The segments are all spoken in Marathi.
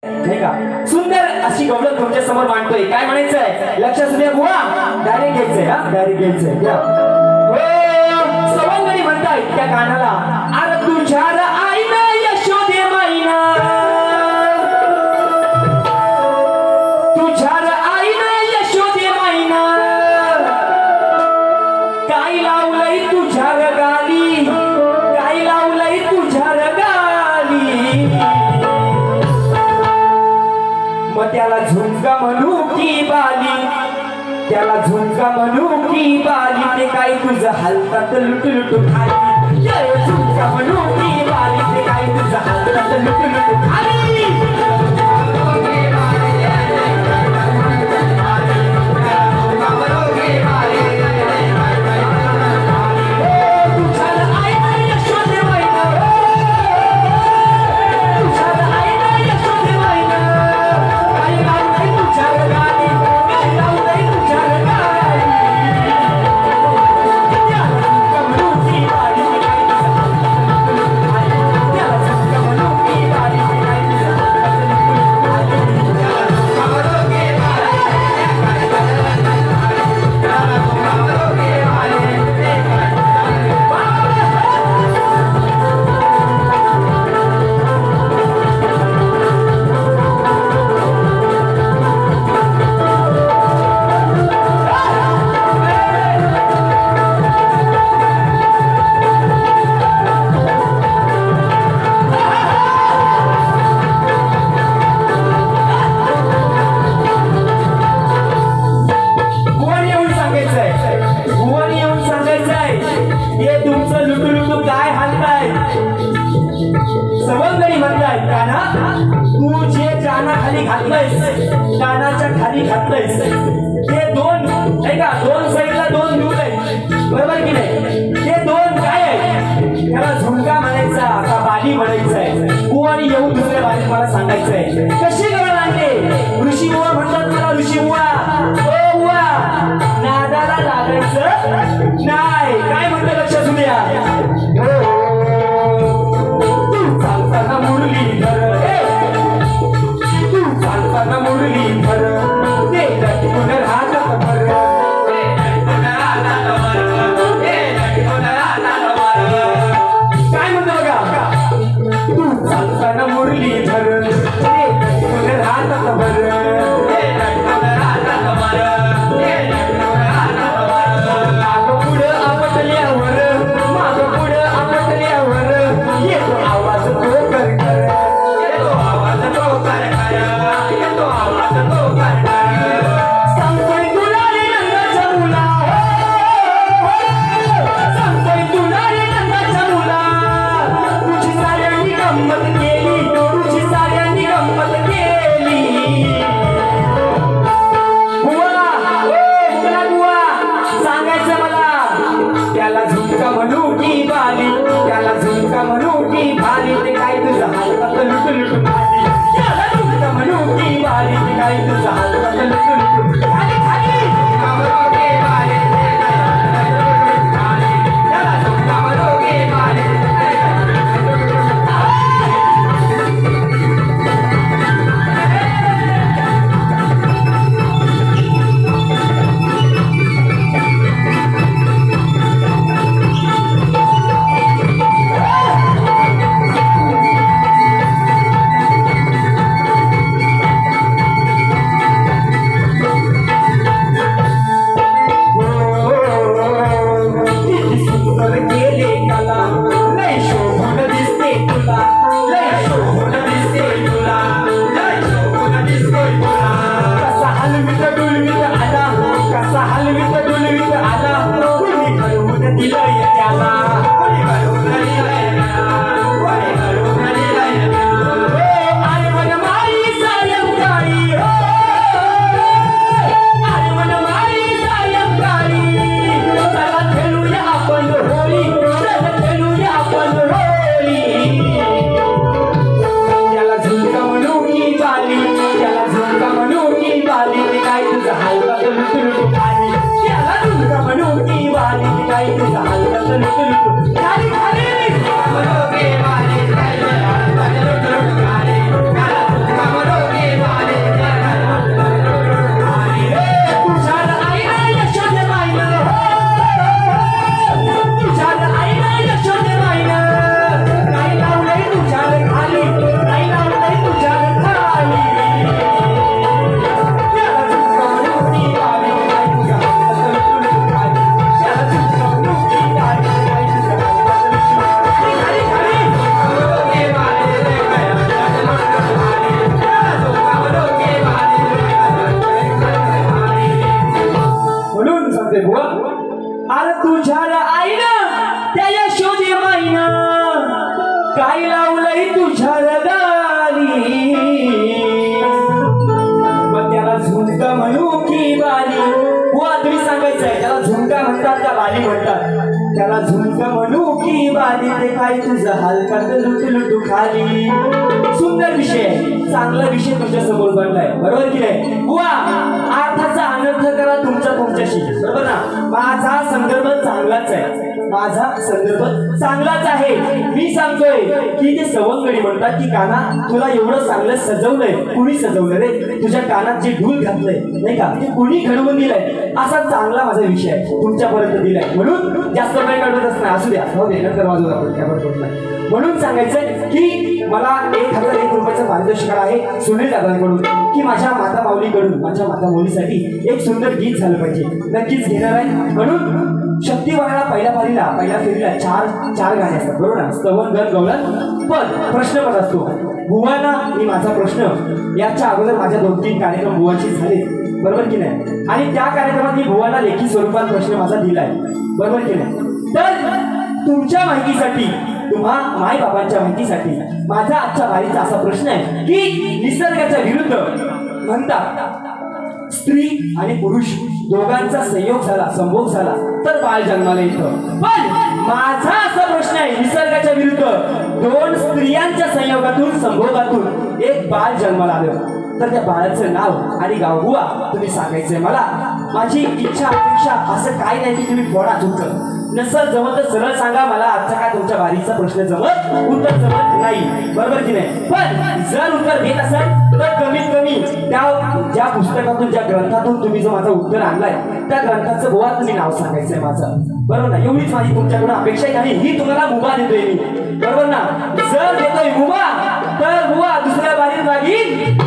नाही का सुंदर अशी गवळण तुमच्या समोर मांडतोय. काय म्हणायचंय लक्षात द्या बुवा. डायरेक्ट घ्यायचंय हा डायरेक्ट घ्यायचंय द्या. हो सवंगडी म्हणताय त्या कानाला अरे तुझ्या आईना यशोदे माईना तुझ्या आईना यशोदे माईना काय लावलंय तुझ्या गाली काय लावलंय तुझ्या गाली मग त्याला झुंका म्हणू की बाली त्याला झुंका म्हणू की बाली ते काय तुझं हलतात लुटू लुटू खाली झुंका म्हणू की बाली ते काय तुझं हलतात लुटू लुटू खाली सवंगडी म्हणताय काना तू जे कानाखाली घातलंयस कानाच्या खाली घातलंयस ते दोन नाही का दोन साईडला दोन दूध आहेत बरोबर की नाही ते दोन काय आहे त्याला झुंका म्हणायचा का बाली म्हणायचंय तू आणि येऊन दुसऱ्या बाली मला सांगायचंय कशी गवळण आणते ऋषी बुवा म्हणतात मला ऋषी बुवा ओ बुवा नादाला लागायचं नाही काय म्हणतं लक्षात द्या मुरली धर पाय तुझा हलकात लुटू लुटू खाली. सुंदर विषय, चांगला विषय तुमच्या समोर बनलाय, बरोबर की नाही बुवा? अर्थाचा अनर्थ करा तुमच्याशी, बरोबर ना? माझा संदर्भ चांगलाच आहे, माझा संदर्भ चांगलाच आहे. मी सांगतोय की ते सवंगडी म्हणतात की काना तुला एवढं चांगलं सजवलंय. कुणी सजवलं रे? तुझ्या कानात जे ढूल घातलंय नाही का, ते कुणी घडवून दिलंय? असा चांगला माझा विषय आहे तुमच्यापर्यंत दिलाय, म्हणून जास्त वेळ काढतच नाही. असू द्या, हो दे, नंतर वाजवू आपण, त्यावर पडत नाही. म्हणून सांगायचंय की मला 1001 रुपयाचं पारितोषिक आहे सुनील दादांकडून, की माझ्या माता माऊलीकडून, माझ्या माता माऊलीसाठी एक सुंदर गीत झालं पाहिजे. नक्कीच घेणार आहे. म्हणून शक्तिवानाला पहिल्या फेरीला चार गाणे असतात, बरोबर ना? स्तवन, गण, गवळण, पण प्रश्न पण असतो. बुवांना मी माझा प्रश्न याच्या अगोदर माझ्या 2-3 कार्यक्रम बुवांशी झाले, बरोबर की नाही? आणि त्या कार्यक्रमात मी बुवांना लेखी स्वरूपात प्रश्न माझा दिलाय, बरोबर की नाही? तर तुमच्या माहितीसाठी, तुम्हा माय बाबांच्या माहितीसाठी माझा आजच्या बारीचा असा प्रश्न आहे की निसर्गाच्या विरुद्ध म्हणतात स्त्री आणि पुरुष दोघांचा संयोग झाला, संभोग झाला तर बाळ जन्माला येतं. पण माझा असा प्रश्न आहे, निसर्गाच्या विरुद्ध 2 स्त्रियांच्या संयोगातून, संभोगातून एक बाळ जन्माला आलं, तर त्या बाळाचं नाव आणि गाव बुवा तुम्ही सांगायचंय मला. माझी इच्छा अपेक्षा असं काय नाही की तुम्ही फोडा तुमचं, नसल जमत तर सरळ सांगा मला. आजचा काय तुमच्या बारीचा प्रश्न जमत, उत्तर जमत नाही, बरोबर की नाही? पण जर उत्तर देत असाल तर कमीत कमी त्या ज्या पुस्तकातून, ज्या ग्रंथातून तुम्ही जो माझं उत्तर आणलाय त्या ग्रंथाचं बुवा तुम्ही नाव सांगायचंय माझं, बरोबर ना? एवढीच माझी तुमच्याकडून अपेक्षा आहे. आणि ही तुम्हाला मुभा देतोय मी, बरोबर ना? जर देतोय मुभा तर बुवा दुसऱ्या बारीत लागीन,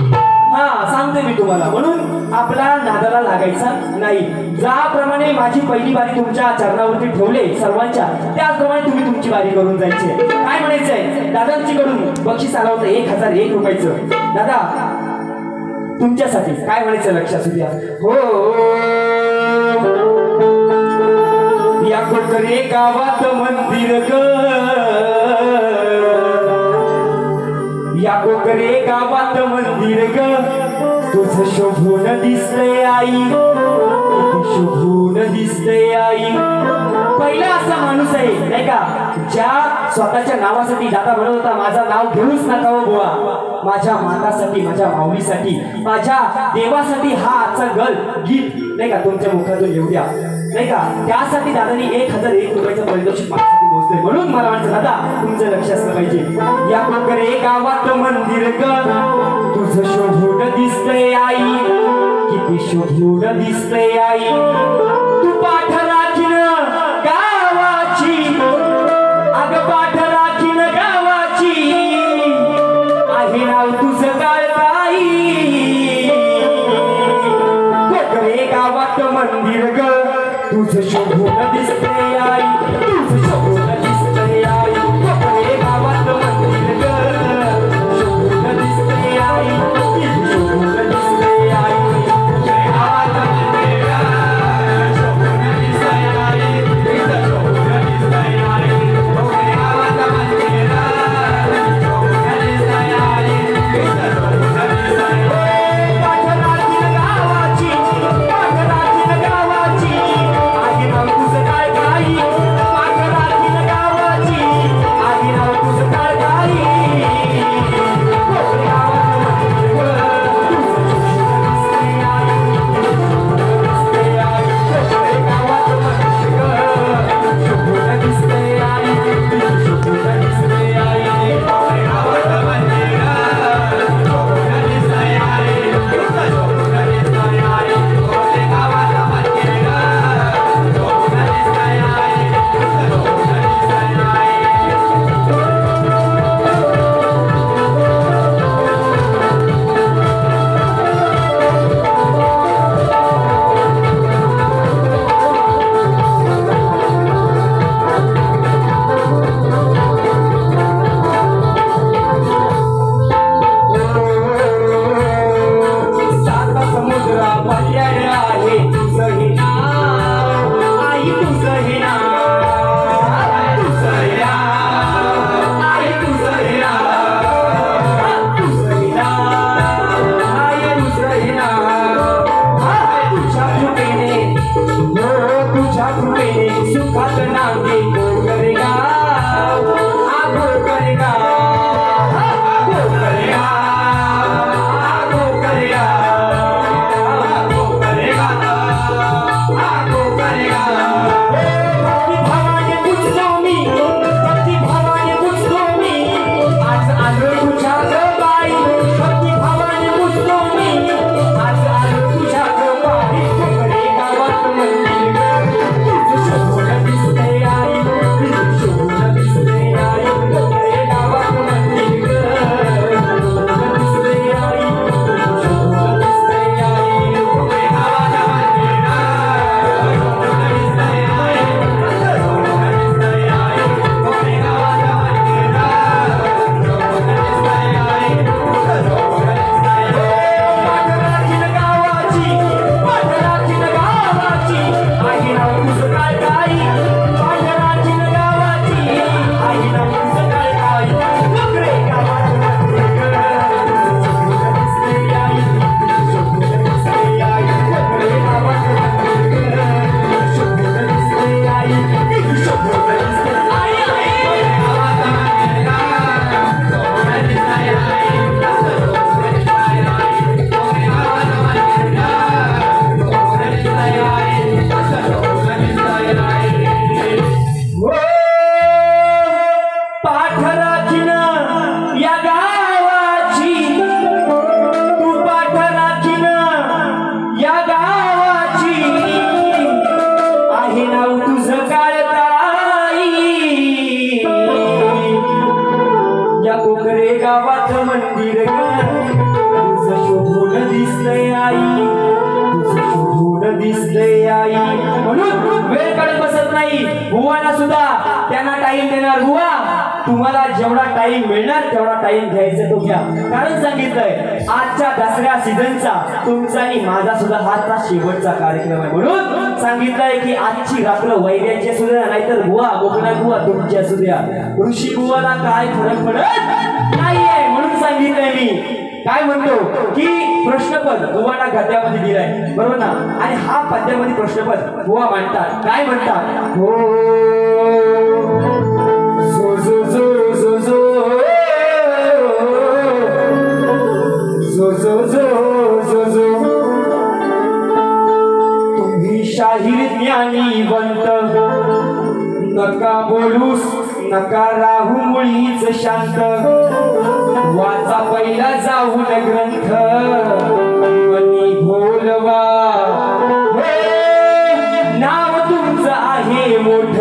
सांगते मी तुम्हाला. म्हणून आपला नादाला लागायचा नाही. ज्याप्रमाणे माझी पहिली बारी तुमच्या चरणावरती ठेवले सर्वांच्या, त्याचप्रमाणे तुम्ही तुमची बारी करून जायचे. काय म्हणायचंय? दादांची कडून बक्षीस आलं होतं 1001 रुपयाचं. दादा तुमच्यासाठी काय म्हणायचं लक्षात असू द्या. हो या कोकरे गावात मंदिर ग, या कोकरे गावात मंदिर ग, तुझं शोभून दिसतंय आई, शोभून दिसतंय आई. पहिला असा माणूस आहे नाही का ज्या स्वतःच्या नावासाठी दादा म्हणत होता माझं नाव घेऊच नका हो बुवा, माझ्या मातासाठी, माझ्या माऊलीसाठी, माझ्या देवासाठी हा आजचा गीत नाही का तुमच्या मुखातून येऊ द्या नाही का. त्यासाठी दादानी 1001 रुपयाचं पारितोषिक माझ्यासाठी मोजलंय. म्हणून मला वाटतं दादा तुमचं लक्ष असलं पाहिजे. या कोकरे गावात मंदिर ग, तुझं शोभून दिसतंय आई, किती शोभून दिसतंय आई. तू पाठ राखीन गावाची, अग पाठ राखीन गावाची, आहे नाव तुझं काळकाई. कोकरे गावात मंदिर ग, तुझं शोभून दिसतंय आई, तुझं शोभून दिसतंय आई. कोकरे गावात मंदिर ग, शोभून दिसतंय आई, तुझं शोभून दिसतंय आई. गावाची टाइम देणार बुवा तुम्हाला जेवढा टाइम मिळणार तेवढा टाइम घ्यायचा तो घ्या कारण सांगितलंय आजच्या दसऱ्या सीझनचा तुमचा आणि माझा सुद्धा हाचा शेवटचा कार्यक्रम आहे म्हणून सांगितलंय की आजची रात्र वैद्याची असू द्या नाहीतर बुवा गोपीनाथ बुवा तुमची असू द्या ऋषी बुवाला काय फरक पडत नाहीये म्हणून सांगितलंय मी काय म्हणतो की प्रश्नपद बुवाला गद्यामध्ये दिलाय बरोबर ना आणि हा पद्यामध्ये प्रश्नपद बुवा मांडतात काय म्हणतात हो जो जो जो जो जो जो जो जो जो तुम्ही शाहीर ज्ञानीवंत नका बोलूस नका राहू मुळीच शांत वाचा पहिला जाऊन ग्रंथ मनी बोलवा नाव तुमचं आहे मोठ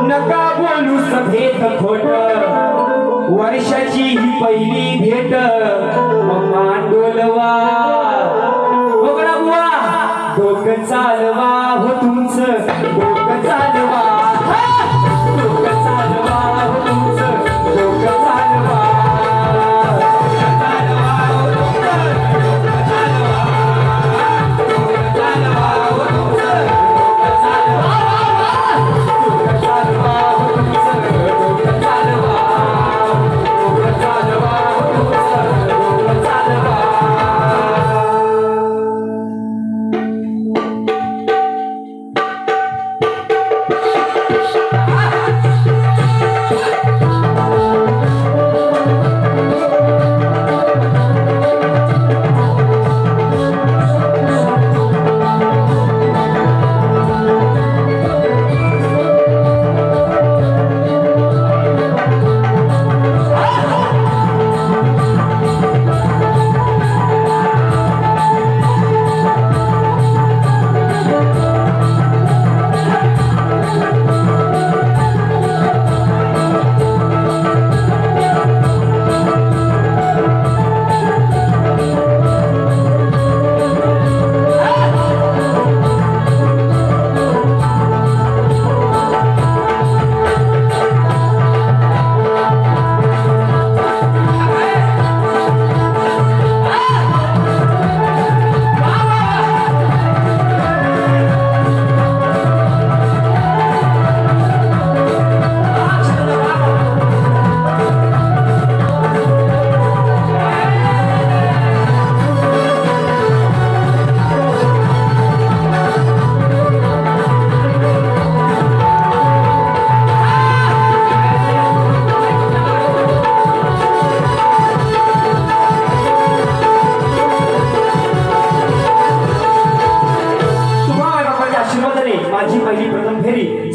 नका बोलू सभेत खोट वर्षाची ही पहिली भेट मांडोलवा बघा बुवा डोकं चालवा हो तुमचं डोकं चालवा डोकं चालवा हो तुमचं डोकं चालवा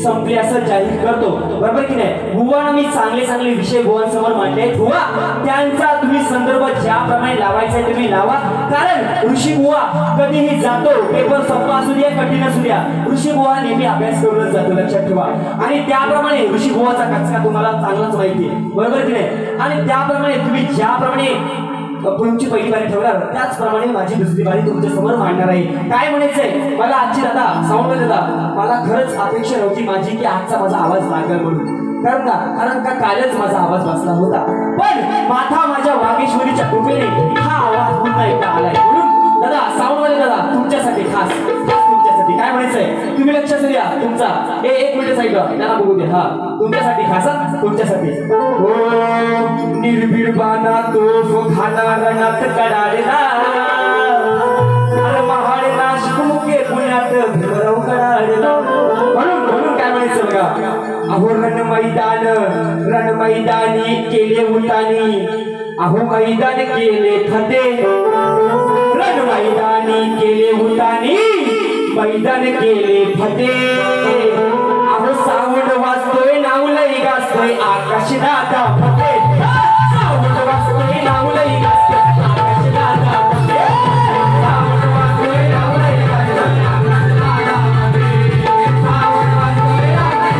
संपली असं जाहीर करतो बरोबर की नाही बुवांना मी चांगले चांगले विषय बुवांसमोर मांडले बुवा त्यांचा तुम्ही संदर्भ ज्याप्रमाणे लावायचा तुम्ही लावा कारण ऋषी बुवा कधीही जातो पेपर सोपा असू द्या कठीण असू द्या ऋषी बुवा नेहमी अभ्यास करूनच जातो लक्षात ठेवा आणि त्याप्रमाणे ऋषी बुवाचा कचका तुम्हाला चांगलाच माहिती आहे बरोबर की नाही आणि त्याप्रमाणे तुम्ही ज्याप्रमाणे तुमची पहिली बारी ठेवणार त्याचप्रमाणे माझी दुसरी बारी तुमच्या समोर मांडणार आहे काय म्हणायचंय मला आजची दादा साऊंड दादा मला खरंच अपेक्षा नव्हती माझी की आजचा माझा आवाज लागेल म्हणून कारण का कालच माझा आवाज बसला होता पण माथा माझ्या वागेश्वरीच्या कृपेने हा आवाज पुन्हा एकदा आलाय म्हणून दादा साऊंड वाले दादा तुमच्यासाठी खास तुमच्यासाठी काय म्हणायचंय तुम्ही लक्षात द्या तुमचा एक मिनिट साईड त्यांना बघू दे हा तुमच्यासाठी खास तुमच्यासाठी निर्भीड बाणा तोफ घाला रणात कडाडला महाड नाशिक मुके पुण्यात भीमराव कडाडला म्हणून काय म्हणायचं बघा अहो रण मैदानी केले उतानी अहो मैदान केले फते रण मैदानी केले उतानी मैदान केले फते अहो सावंड वाजतोय नावलई गाजतोय आकाश दादा फते सावंड वाजतोय नावलई गाजतोय आकाश दादा फते सावंड वाजतोय नावलई गाजतोय आकाश दादा फते सावंड वाजतोय नावलई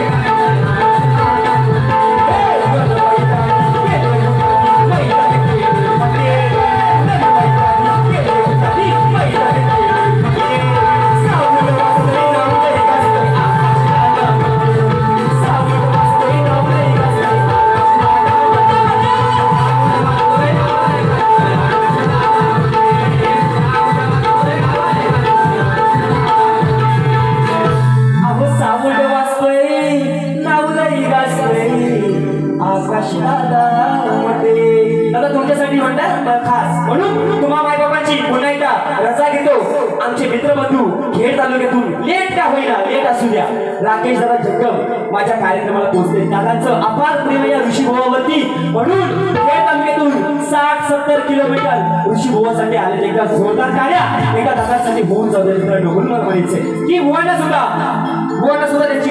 म्हणून तुम्हा मायबापांची पुन्हा एकदा रजा घेतो. आमचे मित्रबंधू खेड तालुक्यातून लेट का होईना लेट असू द्या राकेश दादा जगदम माझ्या कार्यक्रमाला पोहोचले. दादांचं अपार प्रेम या ऋषीभोवावरती म्हणून खेड तालुक्यातून 60-70 किलोमीटर ऋषीभोवासाठी आले. एकदा जोरदार टाळ्या एका दादासाठी होऊन जाऊ द्या. डोंगरवर म्हणायचे की भुवांना सुद्धा त्यांची